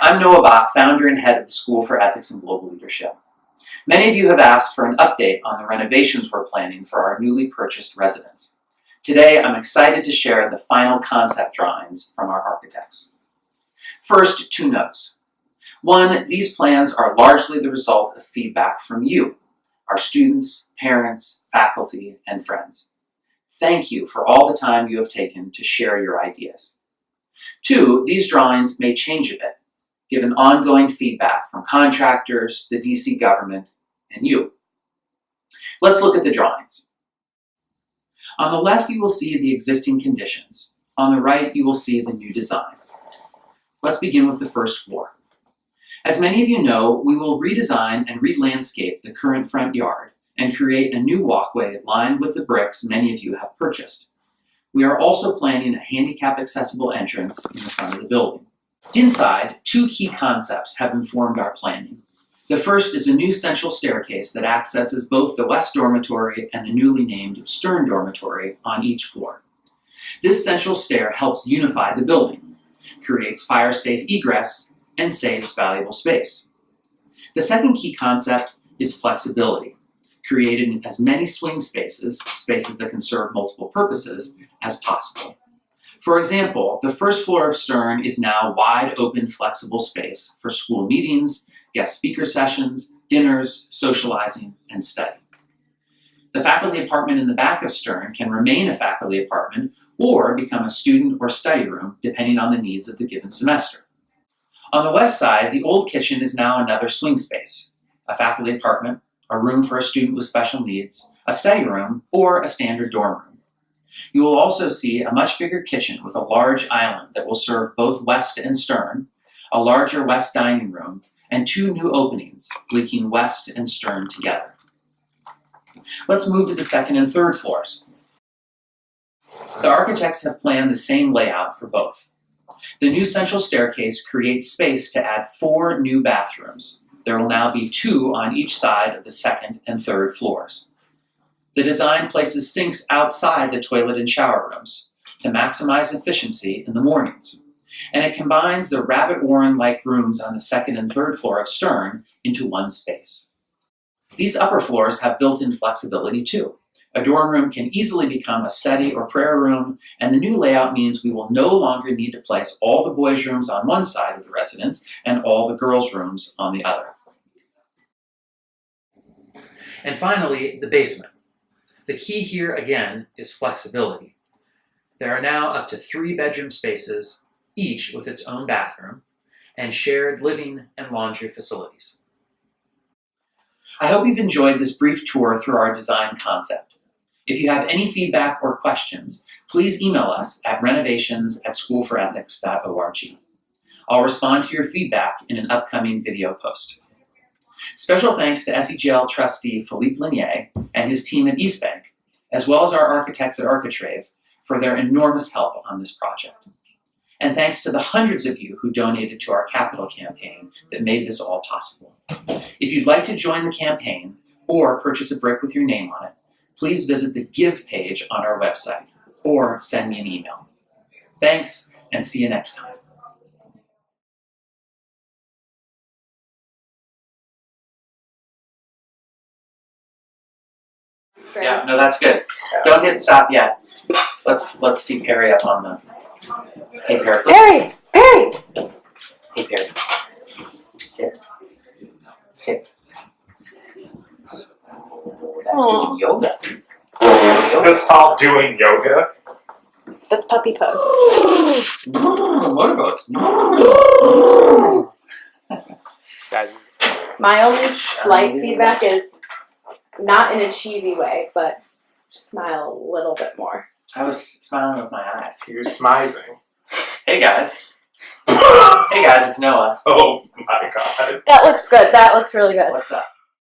I'm Noah Bach, founder and head of the School for Ethics and Global Leadership. Many of you have asked for an update on the renovations we're planning for our newly purchased residence. Today, I'm excited to share the final concept drawings from our architects. First, 2 notes. 1, these plans are largely the result of feedback from you, our students, parents, faculty, and friends. Thank you for all the time you have taken to share your ideas. 2, these drawings may change a bit, given ongoing feedback from contractors, the DC government, and you. Let's look at the drawings. On the left, you will see the existing conditions. On the right, you will see the new design. Let's begin with the first floor. As many of you know, we will redesign and re-landscape the current front yard and create a new walkway lined with the bricks many of you have purchased. We are also planning a handicap-accessible entrance in the front of the building. Inside, 2 key concepts have informed our planning. The first is a new central staircase that accesses both the West Dormitory and the newly named Stern Dormitory on each floor. This central stair helps unify the building, creates fire-safe egress, and saves valuable space. The second key concept is flexibility, creating as many swing spaces that can serve multiple purposes, as possible. For example, the first floor of Stern is now wide open flexible space for school meetings, guest speaker sessions, dinners, socializing, and study. The faculty apartment in the back of Stern can remain a faculty apartment or become a student or study room, depending on the needs of the given semester. On the west side, the old kitchen is now another swing space, a faculty apartment, a room for a student with special needs, a study room, or a standard dorm room. You will also see a much bigger kitchen with a large island that will serve both West and Stern, a larger West dining room, and 2 new openings, linking West and Stern together. Let's move to the second and third floors. The architects have planned the same layout for both. The new central staircase creates space to add 4 new bathrooms. There will now be 2 on each side of the second and third floors. The design places sinks outside the toilet and shower rooms to maximize efficiency in the mornings. And it combines the rabbit warren-like rooms on the second and third floor of Stern into one space. These upper floors have built-in flexibility too. A dorm room can easily become a study or prayer room, and the new layout means we will no longer need to place all the boys' rooms on one side of the residence and all the girls' rooms on the other. And finally, the basement. The key here, again, is flexibility. There are now up to 3 bedroom spaces, each with its own bathroom, and shared living and laundry facilities. I hope you've enjoyed this brief tour through our design concept. If you have any feedback or questions, please email us at renovations@schoolforethics.org. I'll respond to your feedback in an upcoming video post. Special thanks to SEGL trustee Philippe Lanier and his team at East Bank, as well as our architects at Architrave, for their enormous help on this project. And thanks to the hundreds of you who donated to our capital campaign that made this all possible. If you'd like to join the campaign or purchase a brick with your name on it, please visit the Give page on our website or send me an email. Thanks, and see you next time. Yeah, no, that's good. Don't hit stop yet. Let's see Perry up on the. Hey, Perry. Perry! Perry! Hey, Perry. Sit. Sit. That's doing yoga. That's called doing yoga. That's puppy pose. Motorboats. Guys. My only slight feedback is not in a cheesy way, but smile a little bit more. I was smiling with my eyes. You're smizing. Hey guys. Hey guys, it's Noah. Oh my god. That looks good. That looks really good. What's up?